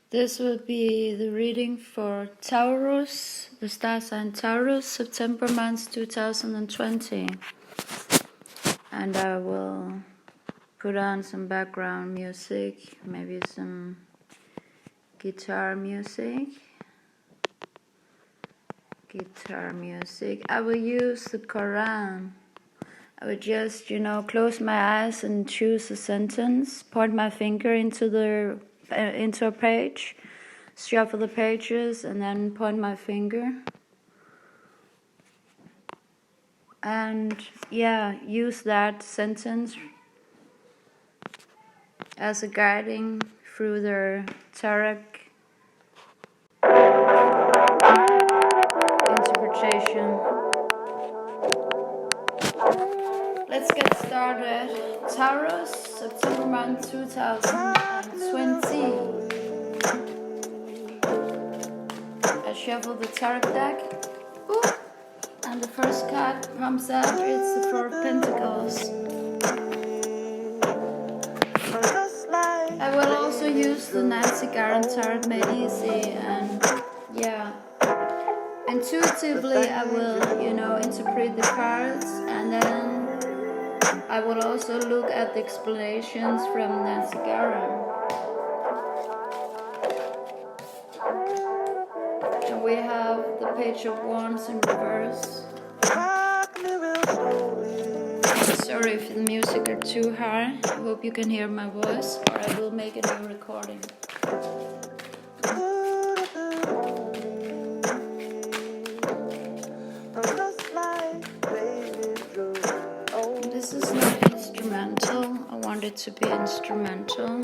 This will be the reading for Taurus, the star sign Taurus, September month 2020. And I will put on some background music, maybe some guitar music. I will use the Quran. I would just, close my eyes and choose a sentence, point my finger into a page, shuffle the pages, and then point my finger. And use that sentence as a guiding through the tarot interpretation. Let's get started. Taurus, September month 2020. I shuffle the tarot deck. And the first card comes out, it's the Four of Pentacles. I will also use the Nancy Garden Tarot Made Easy, and intuitively I will, interpret the cards, and then I will also look at the explanations from Nancy Garden. And we have the Page of Wands in reverse. Sorry if the music are too high. I hope you can hear my voice, or I will make a new recording. This is not instrumental. I want it to be instrumental.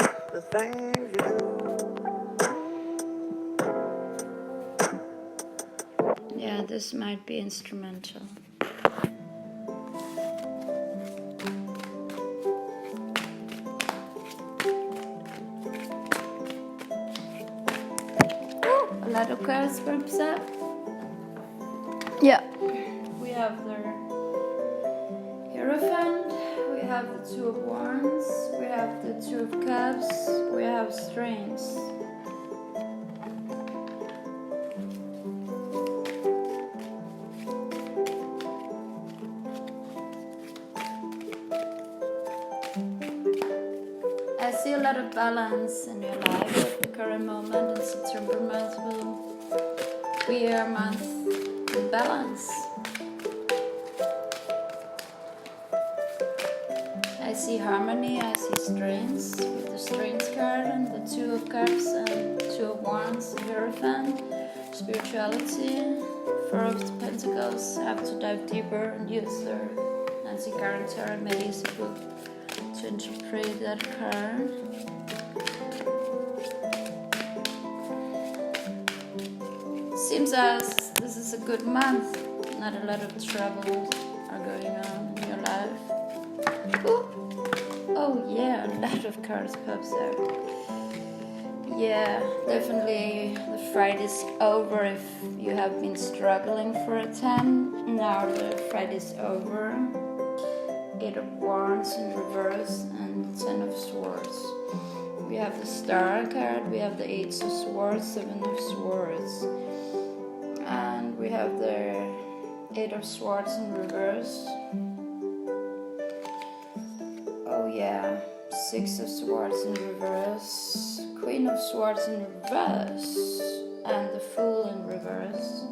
Yeah, this might be instrumental. A lot of cards pops up. Yeah. We have the Hierophant, we have the Two of Wands, we have the Two of Cups, we have Strings. I see a lot of balance in your life at the current moment, and September month will be a month with balance. I see harmony, I see strengths with the strengths card and the Two of Cups and Two of Wands, the Hierophant, spirituality. Four of Pentacles, have to dive deeper and use their Nancy Garden Tarot Made Easy book to interpret that card. Seems as this is a good month. Not a lot of troubles are going on in your life. Ooh. Oh yeah, a lot of cards pops out. Yeah, definitely the fight is over if you have been struggling for a time. Now the fight is over. Eight of Wands in reverse and Ten of Swords. We have the Star card, we have the Eight of Swords, Seven of Swords. And we have the Eight of Swords in reverse. Oh yeah, Six of Swords in reverse, Queen of Swords in reverse, and the Fool in reverse.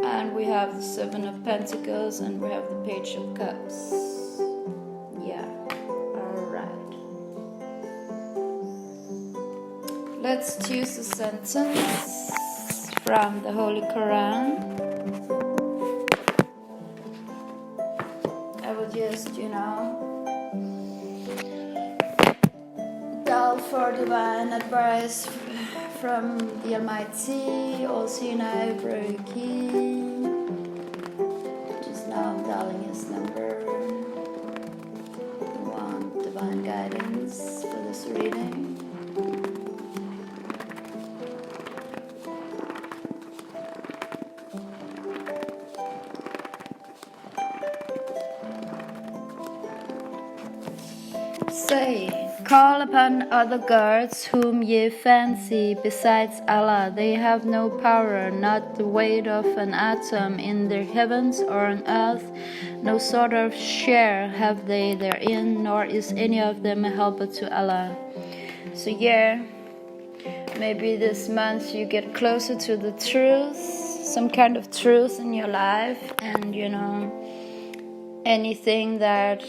And we have the Seven of Pentacles, and we have the Page of Cups. Yeah, alright. Let's choose a sentence from the Holy Quran. I will just, dial for divine advice from the Almighty, all seeing eye, brave key. Just now I'm dialing his number. I want divine guidance for this reading. Say, Call upon other gods whom ye fancy besides Allah. They have no power, not the weight of an atom in the heavens or on earth. No sort of share have they therein, nor is any of them a helper to Allah. So yeah, maybe this month you get closer to the truth, some kind of truth in your life, and anything that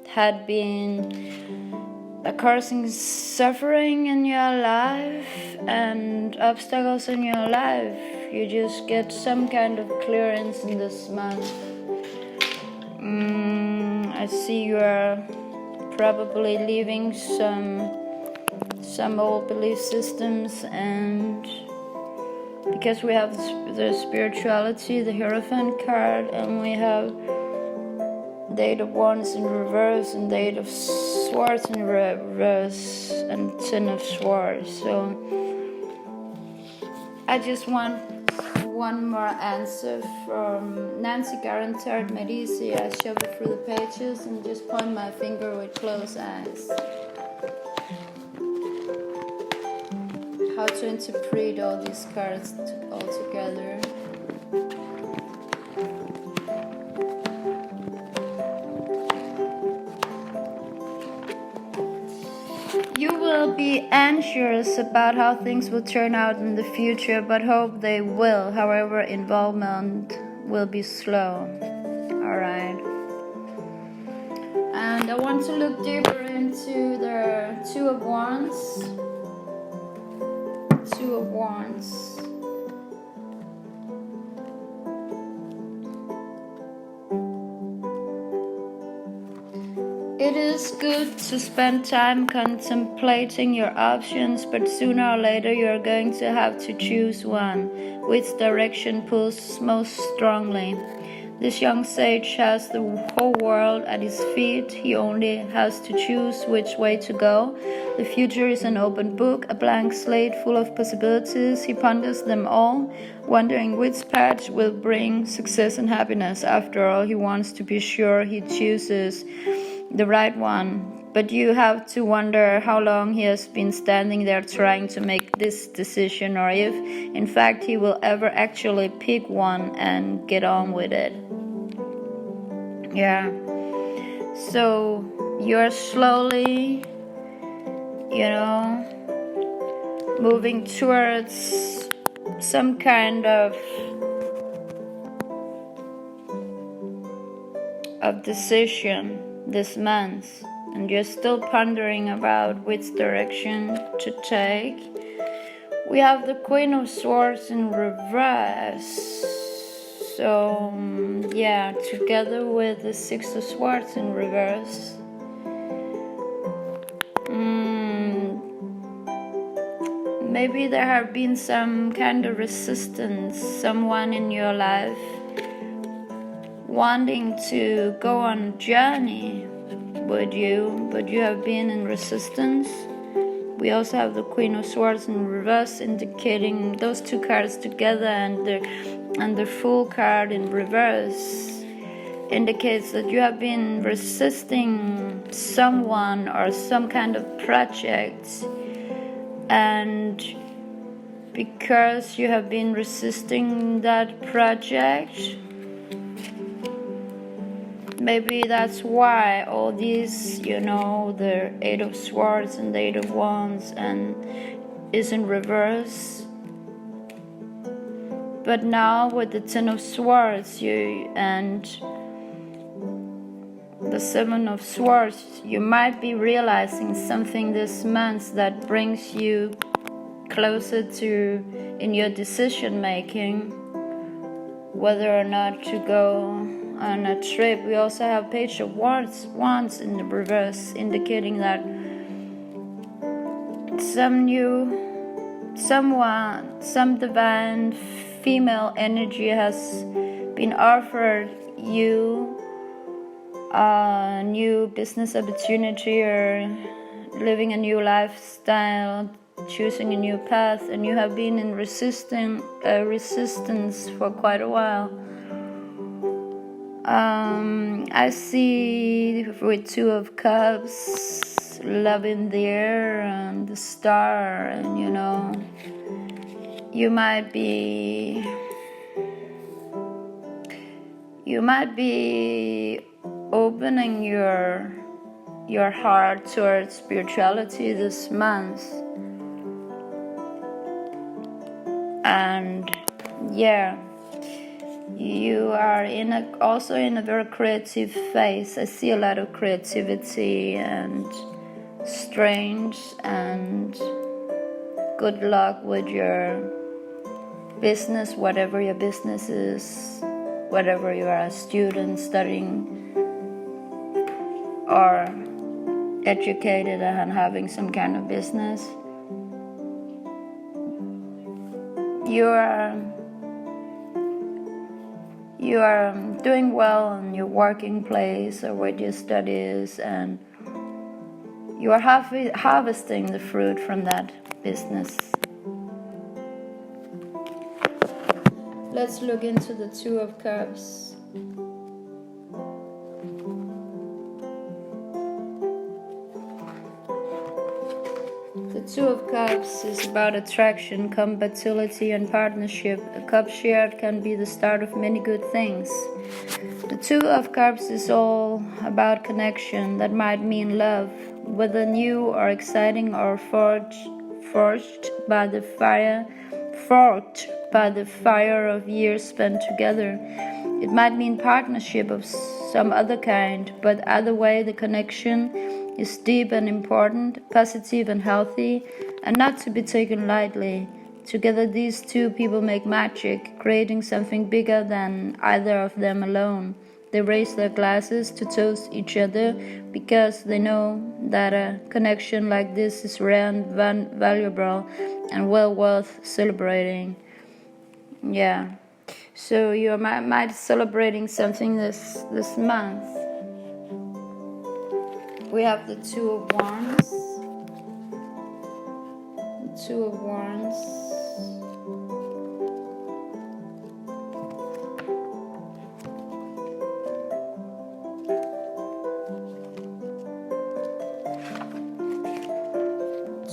had been causing suffering in your life and obstacles in your life, you just get some kind of clearance in this month. I see you are probably leaving some old belief systems, and because we have the spirituality, the Hierophant card, and we have the Eight of Wands in reverse and the Eight of Swords in reverse and Ten of Swords. So I just want one more answer from Nancy Garantard Medici. I shuffle through the pages and just point my finger with closed eyes. How to interpret all these cards all together. You will be anxious about how things will turn out in the future, but hope they will. However, involvement will be slow. Alright. And I want to look deeper into the Two of Wands. Two of Wands. It is good to spend time contemplating your options, but sooner or later you are going to have to choose one. Which direction pulls most strongly? This young sage has the whole world at his feet. He only has to choose which way to go. The future is an open book, a blank slate full of possibilities. He ponders them all, wondering which path will bring success and happiness. After all, he wants to be sure he chooses the right one, but you have to wonder how long he has been standing there trying to make this decision, or if, in fact, he will ever actually pick one and get on with it. Yeah. So you're slowly, moving towards some kind of decision this month, and you're still pondering about which direction to take. We have the Queen of Swords in reverse, so yeah, together with the Six of Swords in reverse. Maybe there have been some kind of resistance, someone in your life wanting to go on a journey with you, but you have been in resistance. We also have the Queen of Swords in reverse, indicating those two cards together, and the Fool card in reverse indicates that you have been resisting someone or some kind of project, and because you have been resisting that project, maybe that's why all these, the Eight of Swords and the Eight of Wands and is in reverse. But now with the Ten of Swords and the Seven of Swords, you might be realizing something this month that brings you closer to in your decision making, whether or not to go on a trip. We also have Page of Wands in the reverse, indicating that some divine female energy has been offered you a new business opportunity or living a new lifestyle, choosing a new path, and you have been in resistance for quite a while. I see with Two of Cups love in the air and the star, and you might be opening your heart towards spirituality this month. And you are also in a very creative phase. I see a lot of creativity and strength and good luck with your business, whatever your business is, whether you are a student studying or educated and having some kind of business. You are doing well in your working place or with your studies, and you are harvesting the fruit from that business. Let's look into the Two of Cups. The Two of Cups is about attraction, compatibility, and partnership. A cup shared can be the start of many good things. The Two of Cups is all about connection. That might mean love, whether new or exciting or forged by the fire of years spent together. It might mean partnership of some other kind, but either way the connection is deep and important, positive and healthy, and not to be taken lightly. Together these two people make magic, creating something bigger than either of them alone. They raise their glasses to toast each other because they know that a connection like this is rare and valuable and well worth celebrating. So you might celebrating something this month. We have the Two of Wands. The Two of Wands.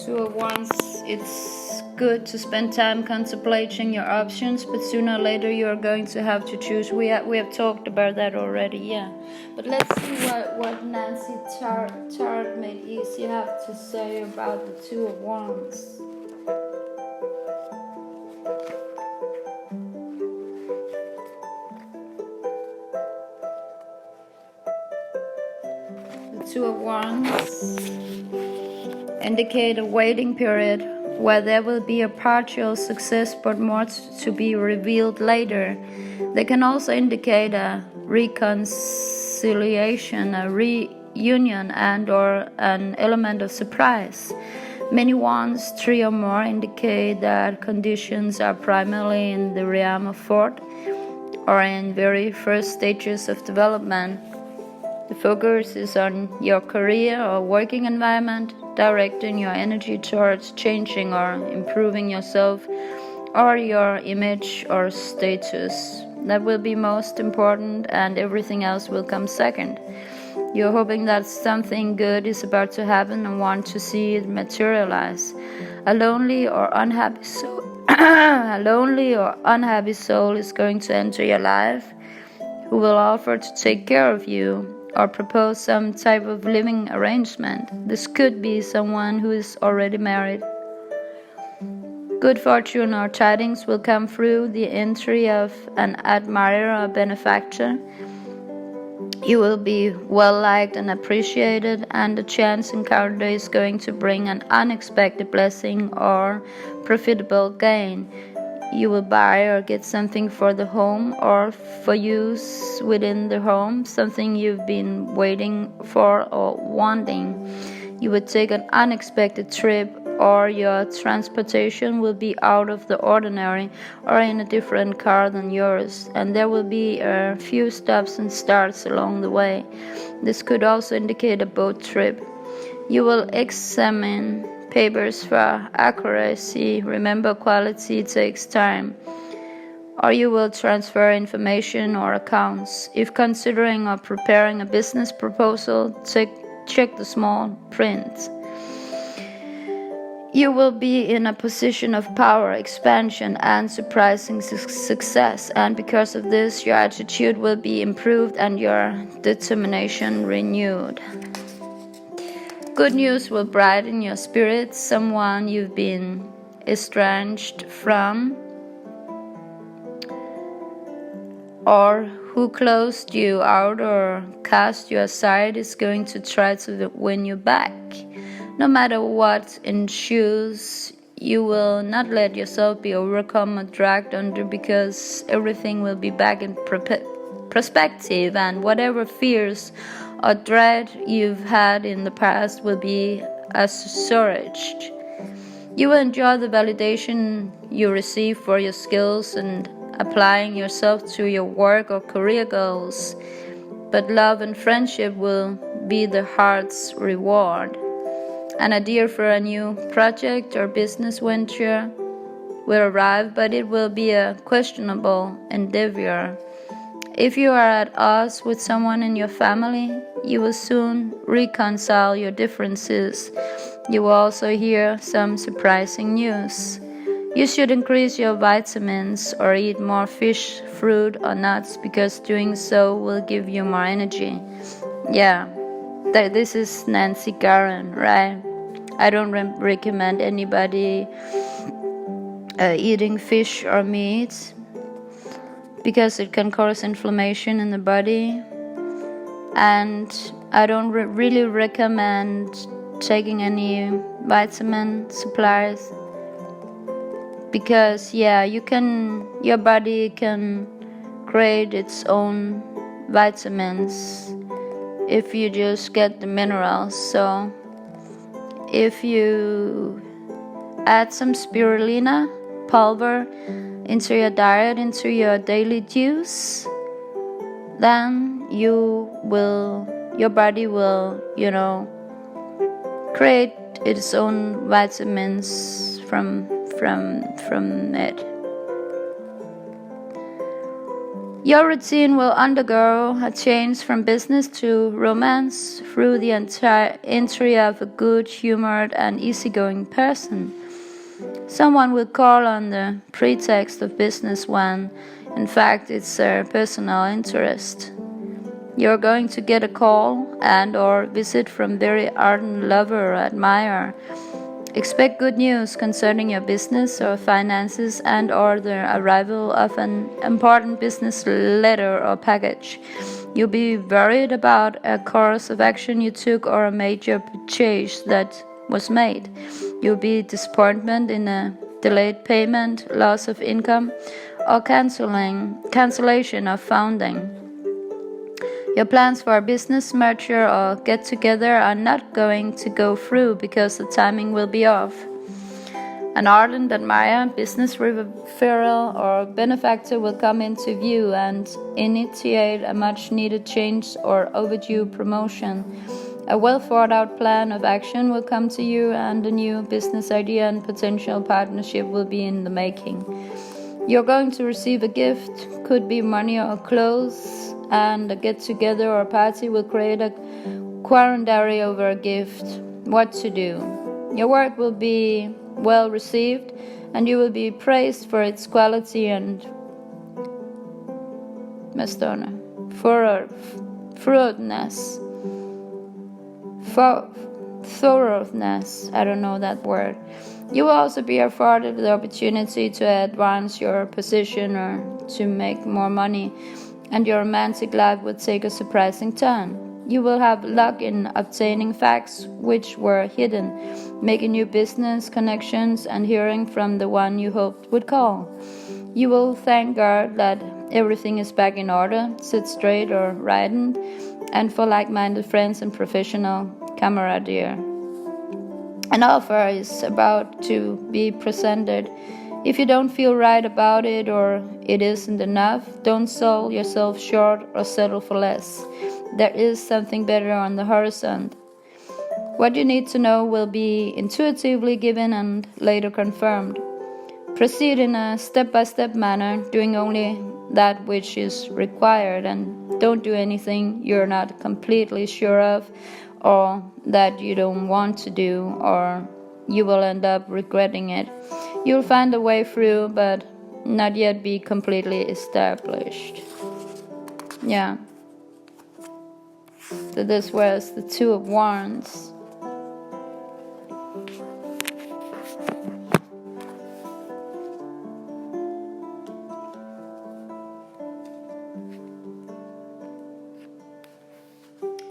Two of Wands, it's good to spend time contemplating your options, but sooner or later you are going to have to choose. We have talked about that already, But let's see what Nancy Tarot made easy have to say about the Two of Wands. The Two of Wands indicate a waiting period where there will be a partial success but more to be revealed later. They can also indicate a reconciliation, a reunion, and or an element of surprise. Many wands, 3 or more, indicate that conditions are primarily in the realm of thought or in very first stages of development. The focus is on your career or working environment, directing your energy towards changing or improving yourself or your image or status. That will be most important, and everything else will come second. You're hoping that something good is about to happen and want to see it materialize. A lonely or unhappy soul is going to enter your life, who will offer to take care of you or propose some type of living arrangement. This could be someone who is already married. Good fortune or tidings will come through the entry of an admirer or benefactor. You will be well liked and appreciated, and a chance encounter is going to bring an unexpected blessing or profitable gain. You will buy or get something for the home or for use within the home, something you've been waiting for or wanting. You will take an unexpected trip, or your transportation will be out of the ordinary or in a different car than yours, and there will be a few stops and starts along the way. This could also indicate a boat trip. You will examine papers for accuracy. Remember, quality takes time. Or you will transfer information or accounts. If considering or preparing a business proposal, take check the small print. You will be in a position of power, expansion, and surprising success, and because of this, your attitude will be improved and your determination renewed. Good news will brighten your spirits. Someone you've been estranged from or who closed you out or cast you aside is going to try to win you back. No matter what ensues, you will not let yourself be overcome or dragged under, because everything will be back in perspective, and whatever fears or dread you've had in the past will be assuaged. You will enjoy the validation you receive for your skills and applying yourself to your work or career goals, but love and friendship will be the heart's reward. An idea for a new project or business venture will arrive, but it will be a questionable endeavor. If you are at odds with someone in your family, you will soon reconcile your differences. You will also hear some surprising news. You should increase your vitamins or eat more fish, fruit, or nuts, because doing so will give you more energy. Yeah, this is Nancy Guerin, right? I don't recommend anybody eating fish or meat, because it can cause inflammation in the body, and I don't really recommend taking any vitamin supplies, because your body can create its own vitamins if you just get the minerals. So if you add some spirulina pulver into your diet, into your daily juice, then your body will, create its own vitamins from it. Your routine will undergo a change from business to romance through the entire entry of a good-humored and easygoing person. Someone will call on the pretext of business when, in fact, it's their personal interest. You're going to get a call and/or visit from very ardent lover or admirer. Expect good news concerning your business or finances, and/or the arrival of an important business letter or package. You'll be worried about a course of action you took or a major purchase that was made. You'll be disappointment in a delayed payment, loss of income, or cancellation of funding. Your plans for a business merger or get-together are not going to go through because the timing will be off. An ardent admirer, business referral, or benefactor will come into view and initiate a much-needed change or overdue promotion. A well-thought-out plan of action will come to you, and a new business idea and potential partnership will be in the making. You're going to receive a gift, could be money or clothes, and a get-together or party will create a quandary over a gift. What to do? Your work will be well received, and you will be praised for its quality and thoroughness. I don't know that word. You will also be afforded the opportunity to advance your position or to make more money, and your romantic life will take a surprising turn. You will have luck in obtaining facts which were hidden, making new business connections, and hearing from the one you hoped would call. You will thank God that everything is back in order, sit straight or rightened, and for like-minded friends and professional camaraderie. An offer is about to be presented. If you don't feel right about it or it isn't enough, don't sell yourself short or settle for less. There is something better on the horizon. What you need to know will be intuitively given and later confirmed. Proceed in a step-by-step manner, doing only that which is required, and don't do anything you're not completely sure of or that you don't want to do, or you will end up regretting it. You'll find a way through, but not yet be completely established. Yeah. So this was the Two of Wands.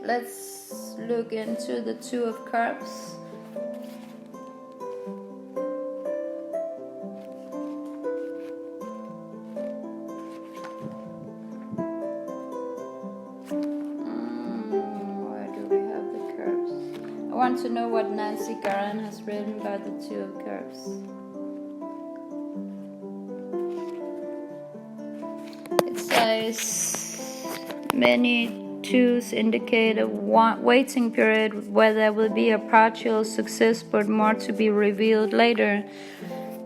Let's look into the Two of Cups. Where do we have the cups? I want to know what Nancy Garan has written about the Two of Cups. It says many twos indicate a waiting period where there will be a partial success but more to be revealed later.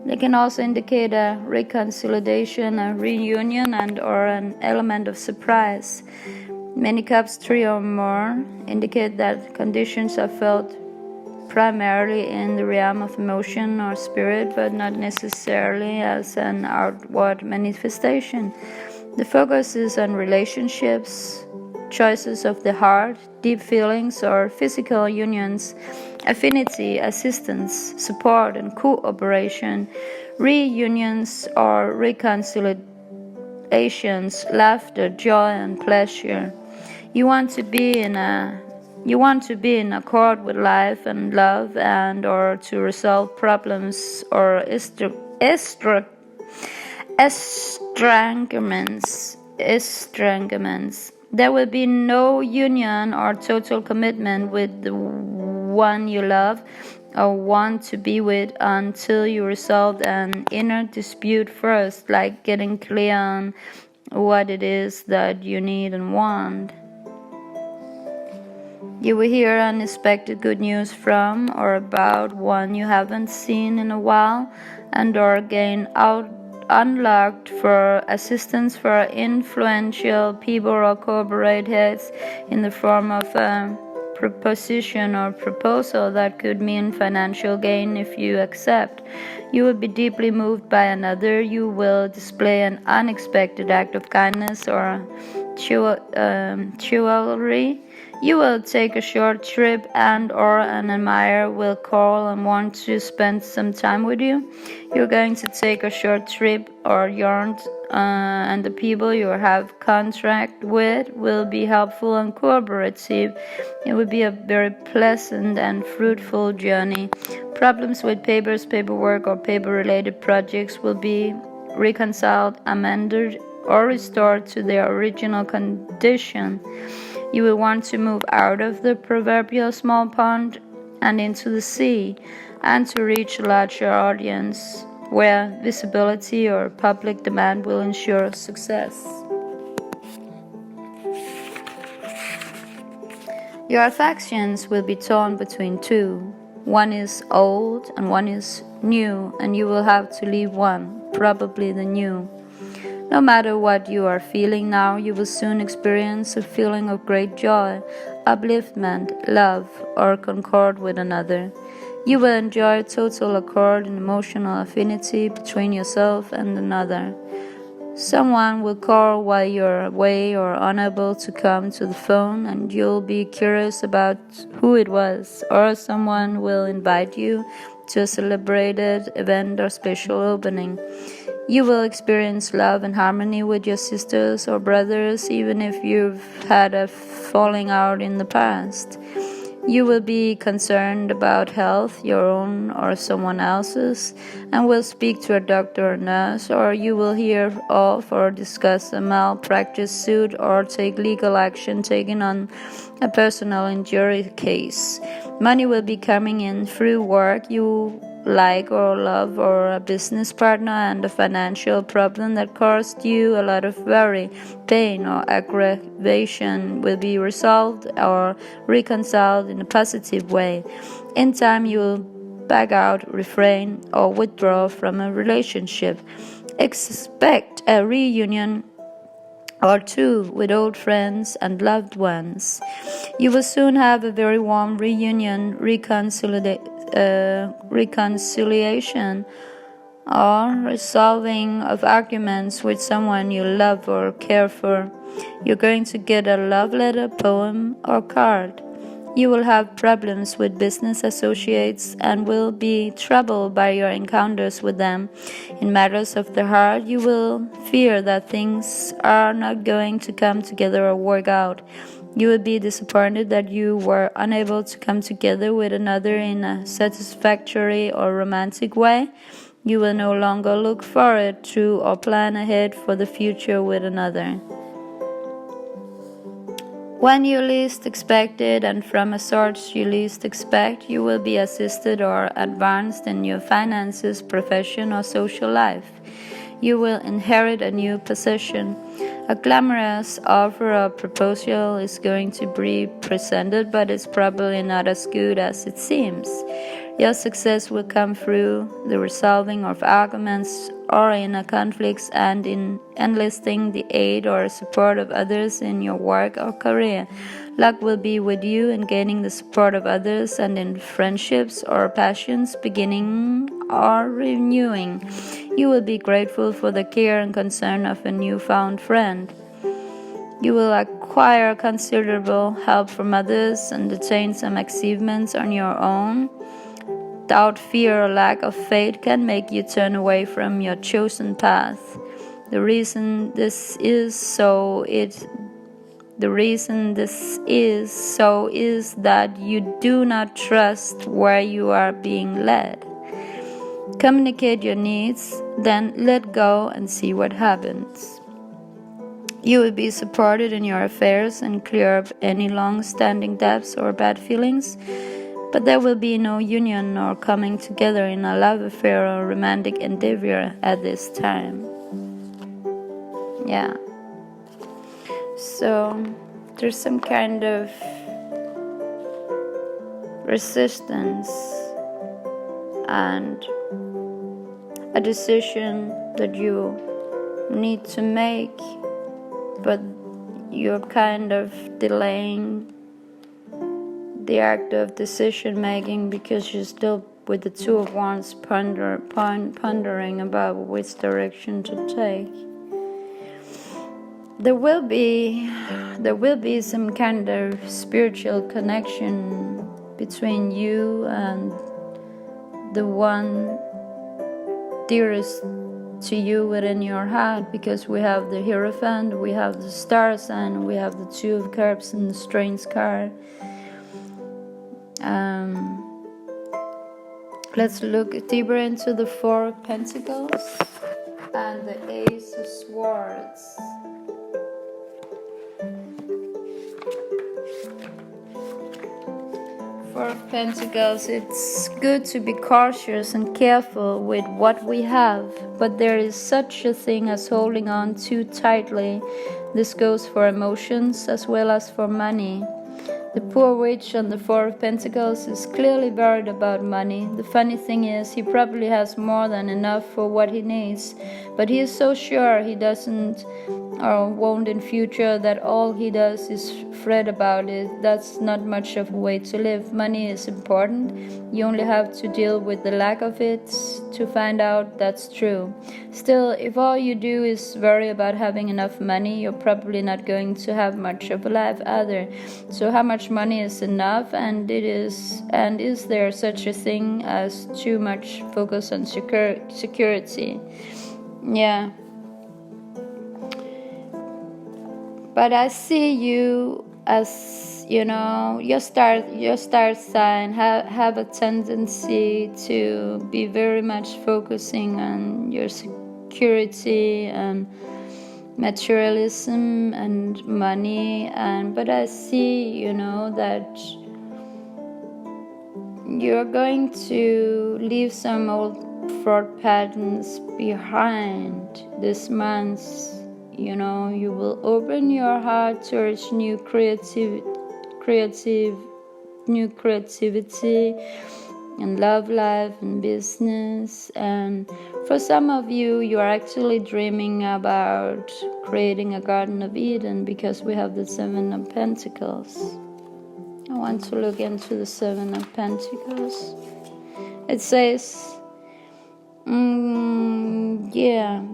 They can also indicate a reconciliation, a reunion, and or an element of surprise. Many cups, 3 or more, indicate that conditions are felt primarily in the realm of emotion or spirit, but not necessarily as an outward manifestation. The focus is on relationships, choices of the heart, deep feelings or physical unions, affinity, assistance, support and cooperation, reunions or reconciliations, laughter, joy and pleasure. You want to be in accord with life and love, and or to resolve problems or estrangements. There will be no union or total commitment with the one you love or want to be with until you resolve an inner dispute first, like getting clear on what it is that you need and want. You will hear unexpected good news from or about one you haven't seen in a while, and or gain unlocked for assistance for influential people or corporate heads in the form of a proposition or proposal that could mean financial gain if you accept. You will be deeply moved by another. You will display an unexpected act of kindness or chivalry. You will take a short trip, and or an admirer will call and want to spend some time with you. You're going to take a short trip or yarn, and the people you have contract with will be helpful and cooperative. It will be a very pleasant and fruitful journey. Problems with papers, paperwork, or paper-related projects will be reconciled, amended, or restored to their original condition. You will want to move out of the proverbial small pond and into the sea, and to reach a larger audience where visibility or public demand will ensure success. Your affections will be torn between two. One is old and one is new, and you will have to leave one, probably the new. No matter what you are feeling now, you will soon experience a feeling of great joy, upliftment, love, or concord with another. You will enjoy total accord and emotional affinity between yourself and another. Someone will call while you're away or unable to come to the phone, and you'll be curious about who it was, or someone will invite you to a celebrated event or special opening. You will experience love and harmony with your sisters or brothers, even if you've had a falling out in the past. You will be concerned about health, your own or someone else's, and will speak to a doctor or nurse, or you will hear of or discuss a malpractice suit or take legal action taken on a personal injury case. Money will be coming in through work you like or love, or a business partner, and a financial problem that caused you a lot of worry, pain, or aggravation will be resolved or reconciled in a positive way. In time, you will back out, refrain, or withdraw from a relationship. Expect a reunion or two with old friends and loved ones. You will soon have a very warm reunion, reconciliation, or resolving of arguments with someone you love or care for. You're going to get a love letter, poem, or card. You will have problems with business associates and will be troubled by your encounters with them. In matters of the heart, you will fear that things are not going to come together or work out. You will be disappointed that you were unable to come together with another in a satisfactory or romantic way. You will no longer look forward to or plan ahead for the future with another. When you least expect it and from a source you least expect, you will be assisted or advanced in your finances, profession, or social life. You will inherit a new position. A glamorous offer or proposal is going to be presented, but it's probably not as good as it seems. Your success will come through the resolving of arguments or in conflicts and in enlisting the aid or support of others in your work or career. Luck will be with you in gaining the support of others and in friendships or passions beginning or renewing. You will be grateful for the care and concern of a newfound friend. You will acquire considerable help from others and attain some achievements on your own. Doubt, fear, or lack of faith can make you turn away from your chosen path. The reason this is so is that you do not trust where you are being led. Communicate your needs, then let go and see what happens. You will be supported in your affairs and clear up any long-standing debts or bad feelings, but there will be no union or coming together in a love affair or romantic endeavor at this time. Yeah. So there's some kind of resistance and a decision that you need to make, but you're kind of delaying the act of decision making because you're still with the Two of Wands pondering about which direction to take. There will be some kind of spiritual connection between you and the one dearest to you within your heart, because we have the Hierophant, we have the Star sign, we have the Two of Cups and the Strength card. Let's look deeper into the Four of Pentacles and the Ace of Swords. Four of Pentacles, it's good to be cautious and careful with what we have, but there is such a thing as holding on too tightly. This goes for emotions as well as for money. The poor witch on the Four of Pentacles is clearly worried about money. The funny thing is, he probably has more than enough for what he needs, but he is so sure he doesn't or won't in future that all he does is fret about it. That's not much of a way to live. Money is important. You only have to deal with the lack of it to find out that's true. Still, if all you do is worry about having enough money, you're probably not going to have much of a life either. So how much money is enough, and is there such a thing as too much focus on security? Yeah. But I see you as, your star sign have a tendency to be very much focusing on your security and materialism and money, but I see, that you're going to leave some old fraud patterns behind this month. You will open your heart towards new creativity in love life and business. And for some of you, you are actually dreaming about creating a Garden of Eden, because we have the Seven of Pentacles. I want to look into the Seven of Pentacles. It says,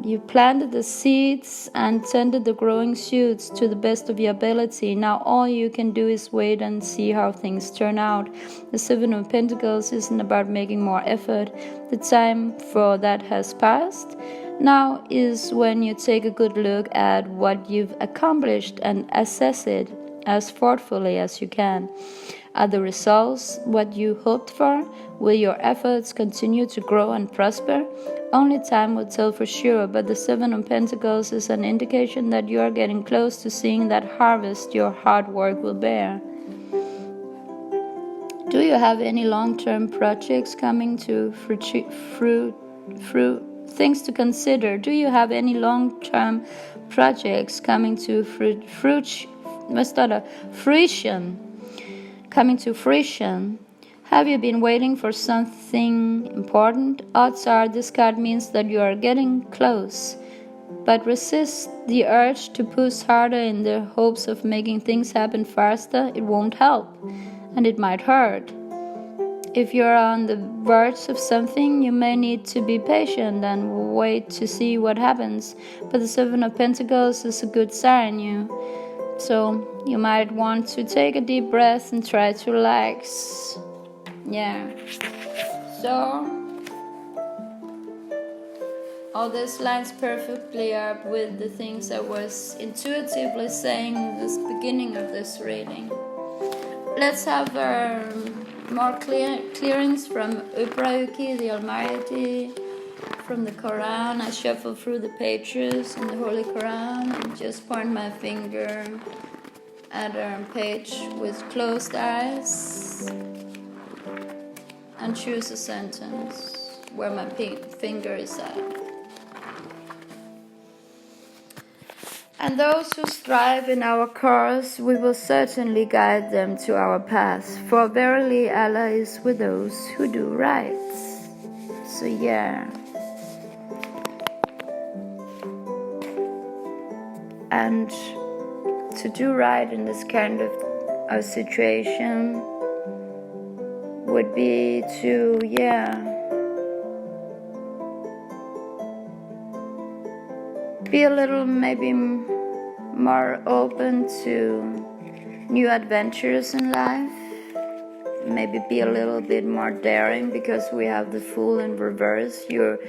you planted the seeds and tended the growing shoots to the best of your ability. Now all you can do is wait and see how things turn out. The Seven of Pentacles isn't about making more effort. The time for that has passed. Now is when you take a good look at what you've accomplished and assess it as thoughtfully as you can. Are the results what you hoped for? Will your efforts continue to grow and prosper? Only time will tell for sure, but the Seven of Pentacles is an indication that you are getting close to seeing that harvest your hard work will bear. Do you have any long-term projects coming to fruit? Things to consider. Do you have any long-term projects coming to fruition? Coming to fruition. Have you been waiting for something important? Odds are this card means that you are getting close, but resist the urge to push harder in the hopes of making things happen faster. It won't help, and it might hurt. If you're on the verge of something, you may need to be patient and wait to see what happens, but the Seven of Pentacles is a good sign. So you might want to take a deep breath and try to relax. Yeah. So all this lines perfectly up with the things I was intuitively saying in this beginning of this reading. Let's have more clearings from Uprayuki, the Almighty, from the Quran. I shuffle through the pages in the Holy Quran and just point my finger at a page with closed eyes and choose a sentence where my finger is at. And those who strive in our cause, we will certainly guide them to our path. For verily Allah is with those who do right. So yeah. And to do right in this kind of a situation would be to, be a little maybe more open to new adventures in life. Maybe be a little bit more daring, because we have the Fool in reverse. You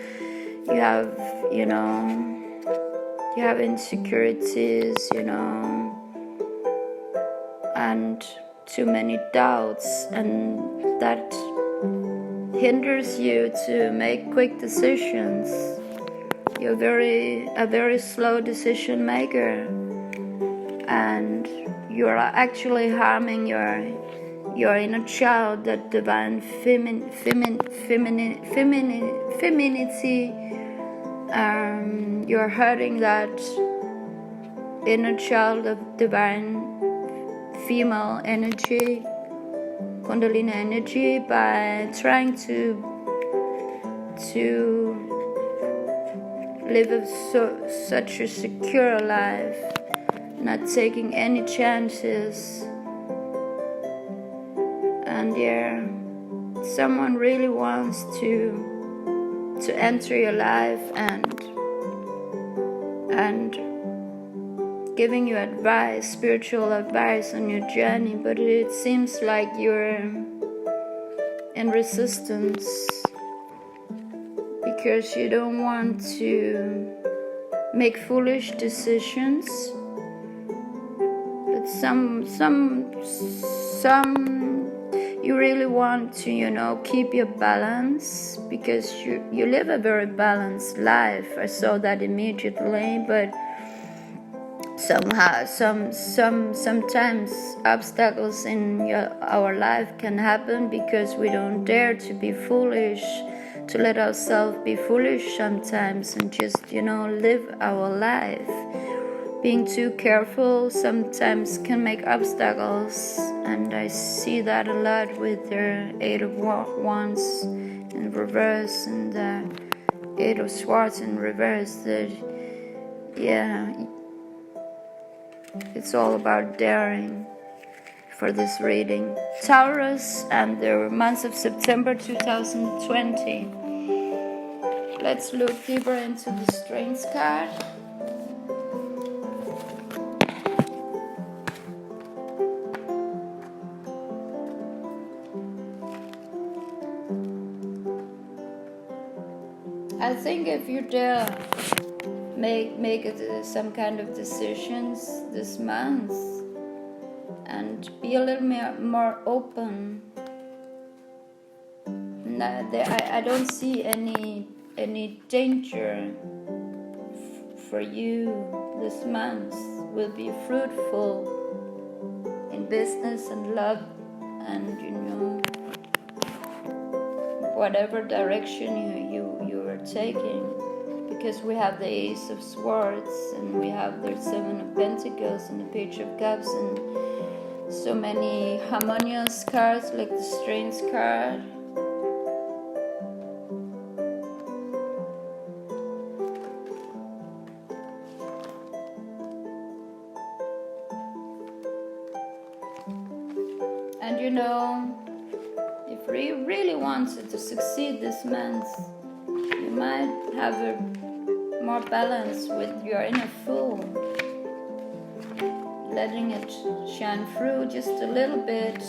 have insecurities, and too many doubts, and that hinders you to make quick decisions. You're a very slow decision maker, and you're actually harming your inner child, that divine femininity. You're hurting that inner child of divine female energy, Kundalini energy, by trying to live such a secure life, not taking any chances. And someone really wants to enter your life and giving you advice, spiritual advice on your journey, but it seems like you're in resistance because you don't want to make foolish decisions. But some you really want to, keep your balance, because you live a very balanced life. I saw that immediately, but somehow sometimes obstacles in our life can happen because we don't dare to be foolish, to let ourselves be foolish sometimes, and just live our life. being too careful sometimes can make obstacles, and I see that a lot with the Eight of Wands in reverse and the Eight of Swords in reverse. That, yeah, it's all about daring for this reading. Taurus and the month of September 2020. Let's look deeper into the Strength card. I think if you dare make some kind of decisions this month and be a little more open, I don't see any danger for you this month. Will be fruitful in business and love, and whatever direction you are taking, because we have the Ace of Swords and we have the Seven of Pentacles and the Page of Cups and so many harmonious cards like the Strength card. And if you really wanted to succeed this month, you might have a more balance with your inner Fool, letting it shine through just a little bit,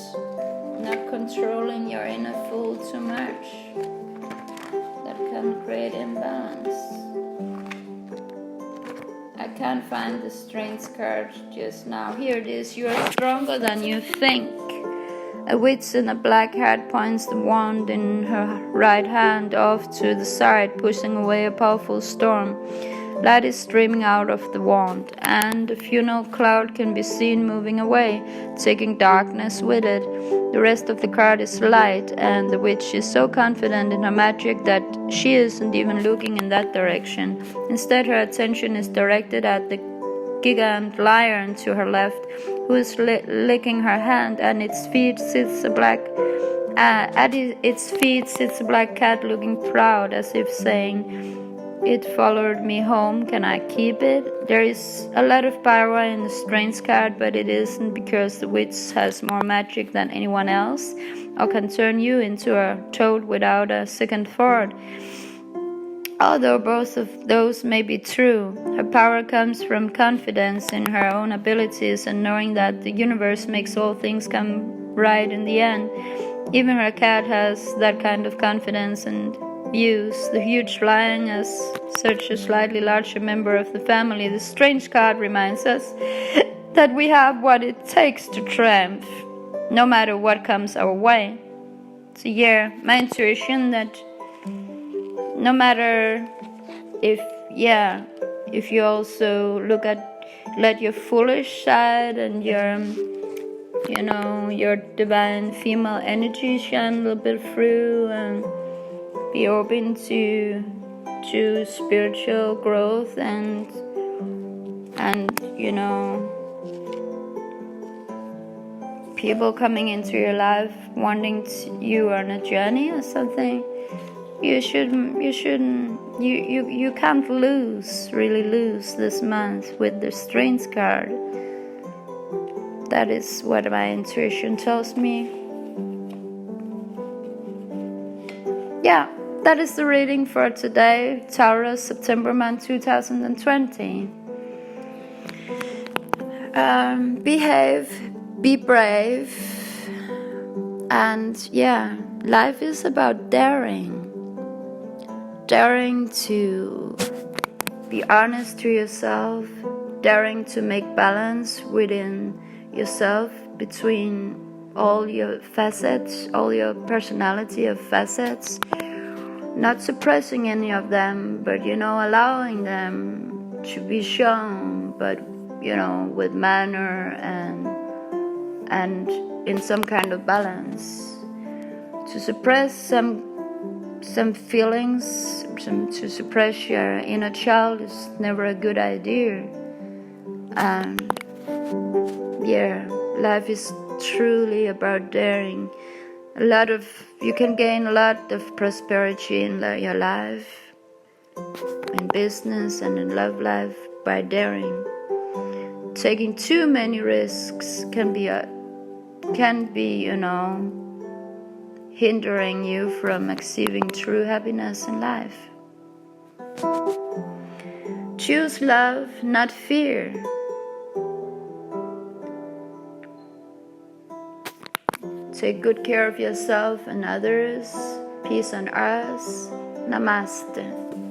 not controlling your inner Fool too much. That can create imbalance. I can't find the Strength card just now. Here it is. You are stronger than you think. A witch in a black hat points the wand in her right hand off to the side, pushing away a powerful storm. Light is streaming out of the wand, and a funeral cloud can be seen moving away, taking darkness with it. The rest of the card is light, and the witch is so confident in her magic that she isn't even looking in that direction. Instead, her attention is directed at the gigant lion to her left, who is licking her hand, and at its feet sits a black cat looking proud, as if saying, "It followed me home, can I keep it?" There is a lot of power in the Strength card, but it isn't because the witch has more magic than anyone else, or can turn you into a toad without a second thought. Although both of those may be true, her power comes from confidence in her own abilities and knowing that the universe makes all things come right in the end. Even her cat has that kind of confidence and views the huge lion as such a slightly larger member of the family. The Strength card reminds us that we have what it takes to triumph, no matter what comes our way. So yeah, my intuition that no matter if you also let your foolish side and your divine female energy shine a little bit through, and be open to spiritual growth and people coming into your life wanting you on a journey or something. You can't really lose this month with the Strength card. That is what my intuition tells me. Yeah, that is the reading for today, Taurus, September month 2020. Behave, be brave, and life is about daring to be honest to yourself, daring to make balance within yourself between all your facets, all your personality of facets, not suppressing any of them, but allowing them to be shown, but with manner and in some kind of balance. To suppress some feelings, to suppress your inner child is never a good idea. Yeah, life is truly about daring. You can gain a lot of prosperity in your life, in business and in love life by daring. Taking too many risks can be, hindering you from achieving true happiness in life. Choose love, not fear. Take good care of yourself and others. Peace on earth. Namaste.